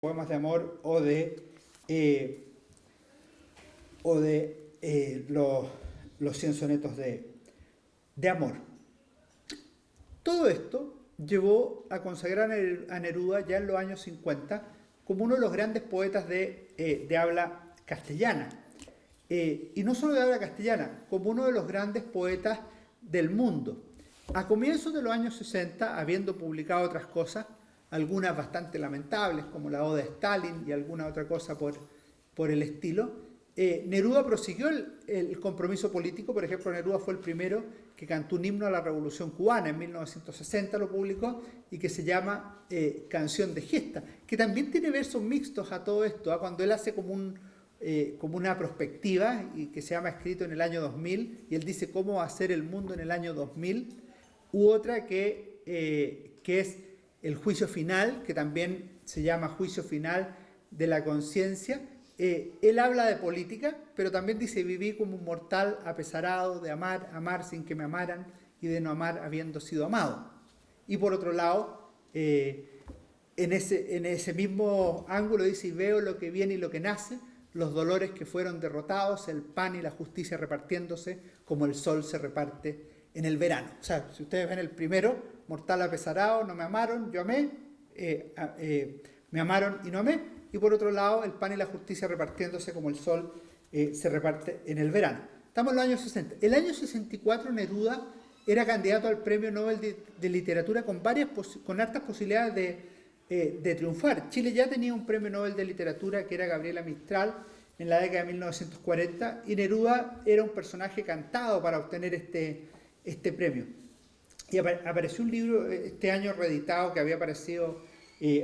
poemas de amor o de los 100 sonetos de amor. Todo esto llevó a consagrar a Neruda ya en los años 50 como uno de los grandes poetas de habla castellana. Y no solo de habla castellana, como uno de los grandes poetas del mundo. A comienzos de los años 60, habiendo publicado otras cosas, algunas bastante lamentables, como la Oda a Stalin y alguna otra cosa por el estilo, Neruda prosiguió el compromiso político. Por ejemplo, Neruda fue el primero que cantó un himno a la Revolución Cubana, en 1960 lo publicó, y que se llama Canción de Gesta, que también tiene versos mixtos a todo esto, cuando él hace como una prospectiva, y que se llama Escrito en el año 2000, y él dice cómo va a ser el mundo en el año 2000, u otra que es el juicio final, que también se llama Juicio Final de la Conciencia. Él habla de política, pero también dice: viví como un mortal apesarado de amar sin que me amaran, y de no amar habiendo sido amado. Y por otro lado, en ese mismo ángulo dice: y veo lo que viene y lo que nace, los dolores que fueron derrotados, el pan y la justicia repartiéndose, como el sol se reparte en el verano. O sea, si ustedes ven el primero, mortal apesarado, no me amaron, yo amé, me amaron y no amé. Y por otro lado, el pan y la justicia repartiéndose como el sol se reparte en el verano. Estamos en los años 60. El año 64 Neruda era candidato al Premio Nobel de Literatura con hartas posibilidades de triunfar. Chile ya tenía un Premio Nobel de Literatura, que era Gabriela Mistral, en la década de 1940, y Neruda era un personaje cantado para obtener este premio. Y apareció un libro este año reeditado, que había aparecido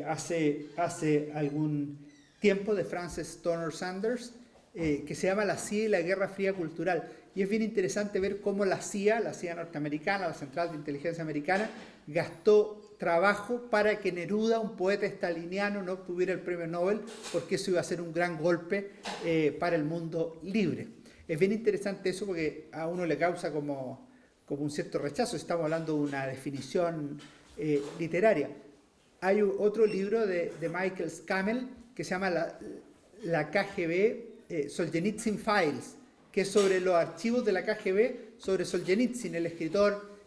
hace algún tiempo, de Frances Stoner Sanders, que se llama La CIA y la Guerra Fría Cultural. Y es bien interesante ver cómo la CIA norteamericana, la Central de Inteligencia Americana, gastó trabajo para que Neruda, un poeta estaliniano, no obtuviera el premio Nobel, porque eso iba a ser un gran golpe para el mundo libre. Es bien interesante eso, porque a uno le causa como un cierto rechazo. Estamos hablando de una definición literaria. Hay otro libro de Michael Scammell que se llama la KGB, Solzhenitsyn Files, que es sobre los archivos de la KGB sobre Solzhenitsyn, el escritor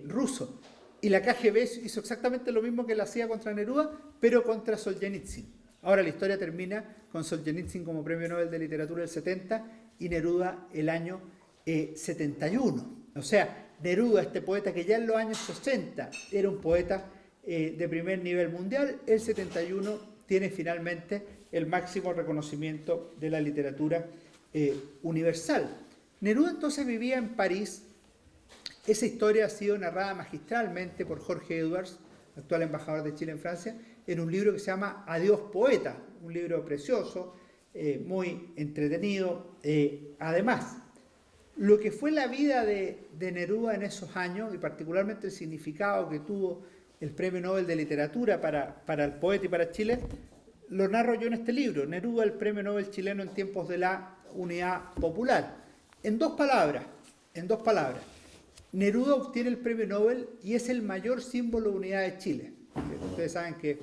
ruso. Y la KGB hizo exactamente lo mismo que la hacía contra Neruda, pero contra Solzhenitsyn. Ahora la historia termina con Solzhenitsyn como Premio Nobel de Literatura del 70 y Neruda el año 71. O sea, Neruda, este poeta que ya en los años 60 era un poeta de primer nivel mundial, el 71 tiene finalmente el máximo reconocimiento de la literatura universal. Neruda entonces vivía en París. Esa historia ha sido narrada magistralmente por Jorge Edwards, actual embajador de Chile en Francia, en un libro que se llama Adiós Poeta, un libro precioso, muy entretenido. Además, lo que fue la vida de Neruda en esos años, y particularmente el significado que tuvo el Premio Nobel de Literatura para el poeta y para Chile, lo narro yo en este libro: Neruda, el Premio Nobel chileno en tiempos de la Unidad Popular. En dos palabras, Neruda obtiene el Premio Nobel y es el mayor símbolo de unidad de Chile. Ustedes saben que,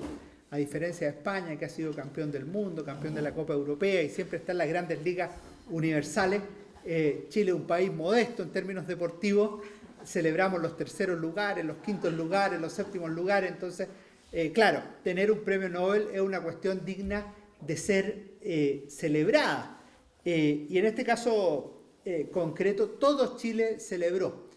a diferencia de España, que ha sido campeón del mundo, campeón de la Copa Europea y siempre está en las grandes ligas universales, Chile es un país modesto en términos deportivos. Celebramos los terceros lugares, los quintos lugares, los séptimos lugares. Entonces, claro, tener un premio Nobel es una cuestión digna de ser celebrada. Y en este caso concreto, todo Chile celebró.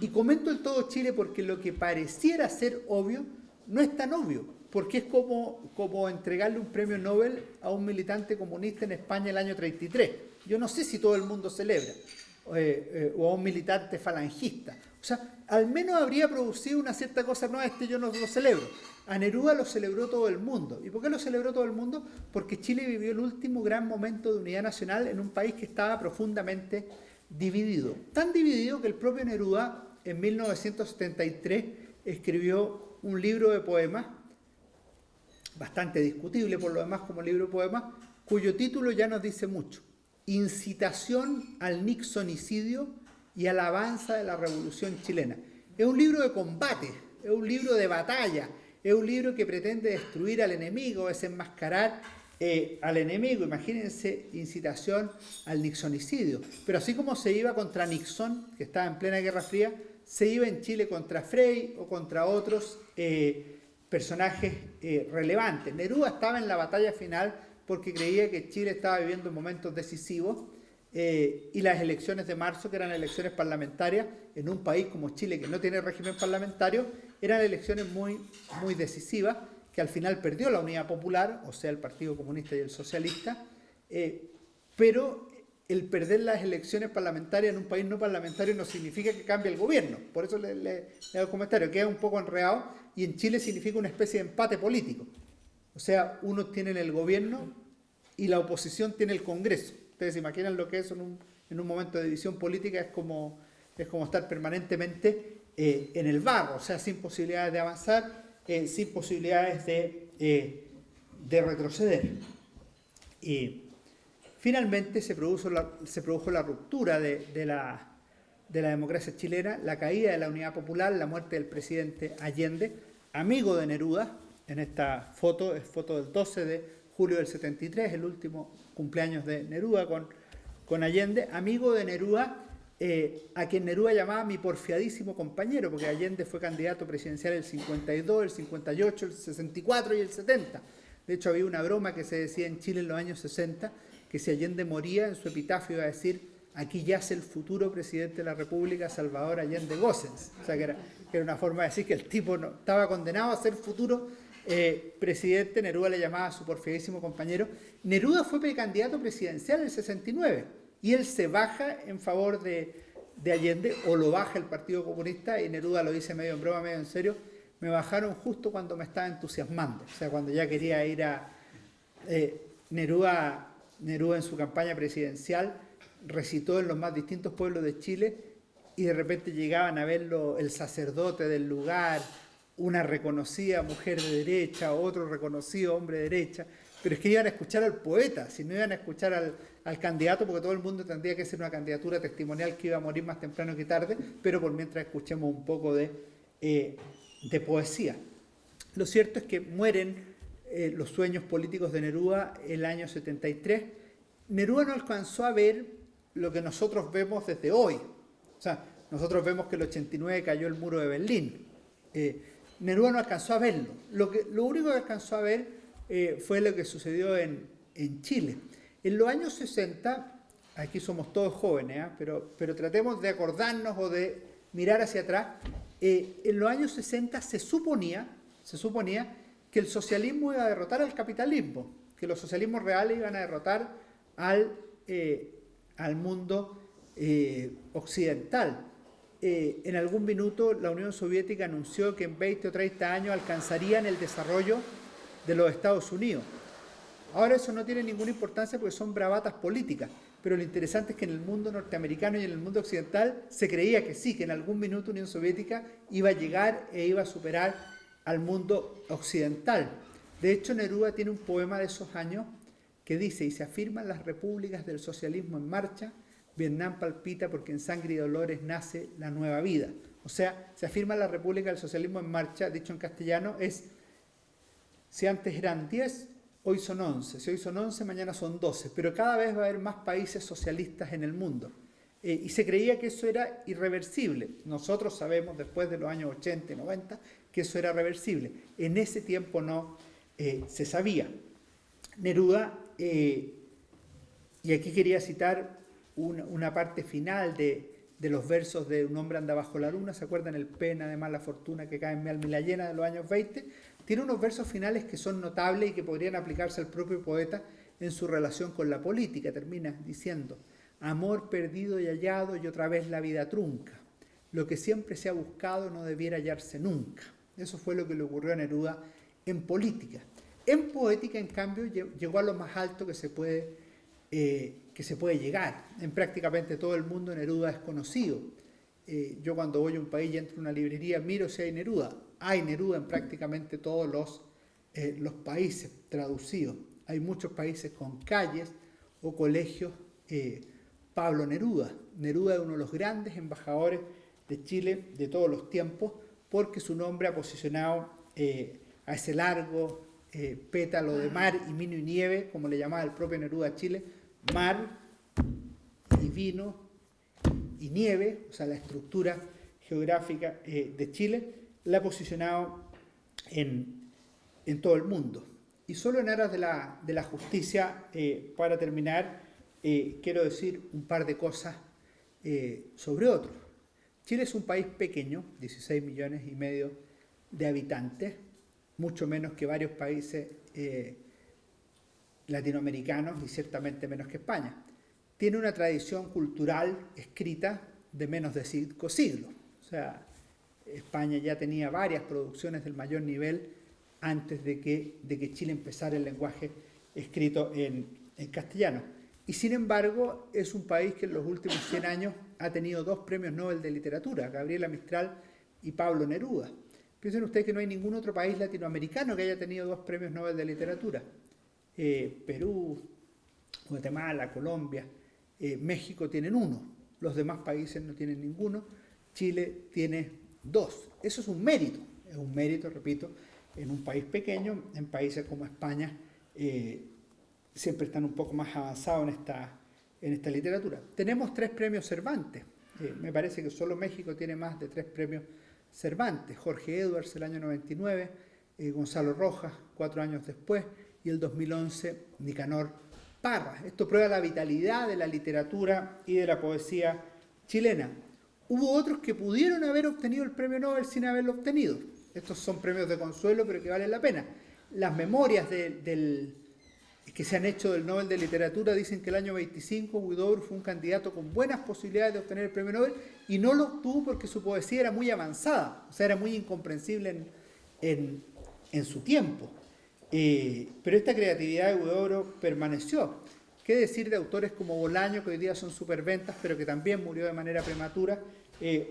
Y comento el todo Chile porque lo que pareciera ser obvio no es tan obvio, porque es como entregarle un premio Nobel a un militante comunista en España el año 33. Yo no sé si todo el mundo celebra, o a un militante falangista. O sea, al menos habría producido una cierta cosa: no, yo no lo celebro. A Neruda lo celebró todo el mundo. ¿Y por qué lo celebró todo el mundo? Porque Chile vivió el último gran momento de unidad nacional en un país que estaba profundamente dividido. Tan dividido que el propio Neruda, en 1973, escribió un libro de poemas, bastante discutible por lo demás como libro de poemas, cuyo título ya nos dice mucho: Incitación al Nixonicidio y alabanza de la Revolución Chilena. Es un libro de combate, es un libro de batalla, Es un libro que pretende destruir al enemigo, desenmascarar al enemigo. Imagínense, incitación al nixonicidio. Pero así como se iba contra Nixon, que estaba en plena Guerra Fría, se iba en Chile contra Frei o contra otros personajes relevantes. Neruda estaba en la batalla final porque creía que Chile estaba viviendo momentos decisivos y las elecciones de marzo, que eran elecciones parlamentarias, en un país como Chile, que no tiene régimen parlamentario, eran elecciones muy, muy decisivas, que al final perdió la Unidad Popular, o sea, el Partido Comunista y el Socialista, pero el perder las elecciones parlamentarias en un país no parlamentario no significa que cambie el gobierno. Por eso le hago el comentario, queda un poco enredado, y en Chile significa una especie de empate político. O sea, unos tienen el gobierno y la oposición tiene el Congreso. Ustedes se imaginan lo que es en un momento de división política, es como estar permanentemente en el barro, o sea, sin posibilidades de avanzar, sin posibilidades de retroceder. Y finalmente se produjo la ruptura de la democracia chilena, la caída de la Unidad Popular, la muerte del presidente Allende, amigo de Neruda. En esta foto, es foto del 12 de julio del 73, el último cumpleaños de Neruda con Allende, amigo de Neruda, a quien Neruda llamaba mi porfiadísimo compañero, porque Allende fue candidato presidencial el 52, el 58, el 64 y el 70. De hecho, había una broma que se decía en Chile en los años 60, que si Allende moría, en su epitafio iba a decir: aquí yace el futuro presidente de la República, Salvador Allende Gossens. O sea, que era una forma de decir que el tipo no, estaba condenado a ser futuro presidente. Neruda le llamaba a su porfiadísimo compañero. Neruda fue precandidato presidencial en el 69 y él se baja en favor de Allende, o lo baja el Partido Comunista, y Neruda lo dice medio en broma, medio en serio: me bajaron justo cuando me estaba entusiasmando. O sea, cuando ya quería ir a... Neruda en su campaña presidencial recitó en los más distintos pueblos de Chile, y de repente llegaban a verlo el sacerdote del lugar, una reconocida mujer de derecha, otro reconocido hombre de derecha, pero es que iban a escuchar al poeta, si no iban a escuchar al candidato, porque todo el mundo tendría que ser una candidatura testimonial que iba a morir más temprano que tarde, pero por mientras escuchemos un poco de poesía. Lo cierto es que mueren los sueños políticos de Neruda el año 73. Neruda no alcanzó a ver lo que nosotros vemos desde hoy. O sea, nosotros vemos que el 89 cayó el muro de Berlín. Neruda no alcanzó a verlo. Lo único que alcanzó a ver fue lo que sucedió en Chile. En los años 60, aquí somos todos jóvenes, pero tratemos de acordarnos o de mirar hacia atrás. En los años 60 se suponía que el socialismo iba a derrotar al capitalismo, que los socialismos reales iban a derrotar al mundo occidental. En algún minuto la Unión Soviética anunció que en 20 o 30 años alcanzarían el desarrollo de los Estados Unidos. Ahora eso no tiene ninguna importancia porque son bravatas políticas, pero lo interesante es que en el mundo norteamericano y en el mundo occidental se creía que sí, que en algún minuto la Unión Soviética iba a llegar e iba a superar al mundo occidental. De hecho, Neruda tiene un poema de esos años que dice: y se afirman las repúblicas del socialismo en marcha, Vietnam palpita porque en sangre y dolores nace la nueva vida. O sea, se afirma la república del socialismo en marcha, dicho en castellano, es: si antes eran 10, hoy son 11. Si hoy son 11, mañana son 12. Pero cada vez va a haber más países socialistas en el mundo. Y se creía que eso era irreversible. Nosotros sabemos, después de los años 80 y 90, que eso era reversible. En ese tiempo no se sabía. Neruda, y aquí quería citar una parte final de los versos de Un hombre anda bajo la luna. ¿Se acuerdan? El pena de mala fortuna que cae en mi alma y la llena, de los años 20. Tiene unos versos finales que son notables y que podrían aplicarse al propio poeta en su relación con la política. Termina diciendo: amor perdido y hallado y otra vez la vida trunca. Lo que siempre se ha buscado no debiera hallarse nunca. Eso fue lo que le ocurrió a Neruda en política. En poética, en cambio, llegó a lo más alto que se puede llegar. En prácticamente todo el mundo Neruda es conocido. Yo cuando voy a un país y entro a una librería, miro si hay Neruda. Hay Neruda en prácticamente todos los países traducidos. Hay muchos países con calles o colegios Pablo Neruda. Neruda es uno de los grandes embajadores de Chile de todos los tiempos, porque su nombre ha posicionado a ese largo pétalo de mar y vino y nieve, como le llamaba el propio Neruda a Chile, mar y vino y nieve, o sea, la estructura geográfica de Chile, la ha posicionado en todo el mundo. Y solo en aras de la justicia, para terminar, quiero decir un par de cosas sobre otros. Chile es un país pequeño, 16 millones y medio de habitantes, mucho menos que varios países latinoamericanos y ciertamente menos que España. Tiene una tradición cultural escrita de menos de 5 siglos. O sea, España ya tenía varias producciones del mayor nivel antes de que Chile empezara el lenguaje escrito en castellano. Y sin embargo, es un país que en los últimos 100 años ha tenido 2 premios Nobel de literatura, Gabriela Mistral y Pablo Neruda. Piensen ustedes que no hay ningún otro país latinoamericano que haya tenido 2 premios Nobel de literatura. Perú, Guatemala, Colombia, México tienen 1, los demás países no tienen ninguno, Chile tiene 2. Eso es un mérito, repito, en un país pequeño. En países como España siempre están un poco más avanzados en esta literatura. Tenemos 3 premios Cervantes. Me parece que solo México tiene más de 3 premios Cervantes. Jorge Edwards el año 99, Gonzalo Rojas 4 años después, y el 2011 Nicanor Parra. Esto prueba la vitalidad de la literatura y de la poesía chilena. Hubo otros que pudieron haber obtenido el premio Nobel sin haberlo obtenido. Estos son premios de consuelo, pero que valen la pena. Las memorias que se han hecho del Nobel de Literatura dicen que el año 25 Huidobro fue un candidato con buenas posibilidades de obtener el premio Nobel y no lo obtuvo porque su poesía era muy avanzada, o sea, era muy incomprensible en su tiempo. Pero esta creatividad de Huidobro permaneció. ¿Qué decir de autores como Bolaño, que hoy día son superventas, pero que también murió de manera prematura,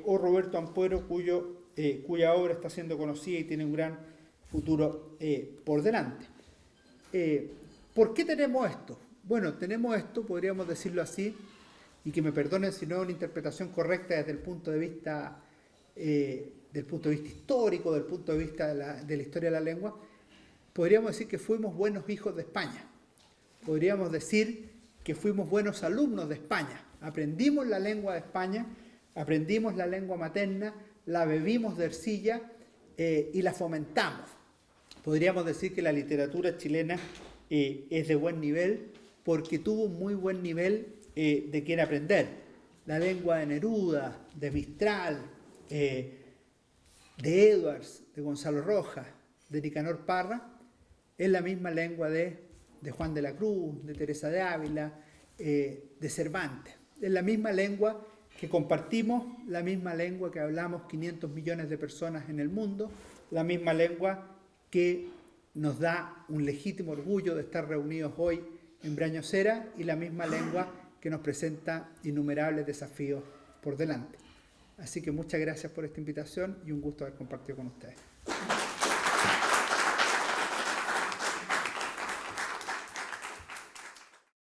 o Roberto Ampuero, cuya obra está siendo conocida y tiene un gran futuro por delante? ¿Por qué tenemos esto? Bueno, tenemos esto, podríamos decirlo así, y que me perdonen si no es una interpretación correcta desde el punto de vista histórico, del punto de vista de la historia de la lengua. Podríamos decir que fuimos buenos hijos de España. Podríamos decir que fuimos buenos alumnos de España. Aprendimos la lengua de España, aprendimos la lengua materna, la bebimos de Ercilla y la fomentamos. Podríamos decir que la literatura chilena es de buen nivel porque tuvo un muy buen nivel de quien aprender. La lengua de Neruda, de Mistral, de Edwards, de Gonzalo Rojas, de Nicanor Parra, es la misma lengua de Juan de la Cruz, de Teresa de Ávila, de Cervantes. Es la misma lengua que compartimos, la misma lengua que hablamos 500 millones de personas en el mundo, la misma lengua que nos da un legítimo orgullo de estar reunidos hoy en Brañosera y la misma lengua que nos presenta innumerables desafíos por delante. Así que muchas gracias por esta invitación y un gusto haber compartido con ustedes.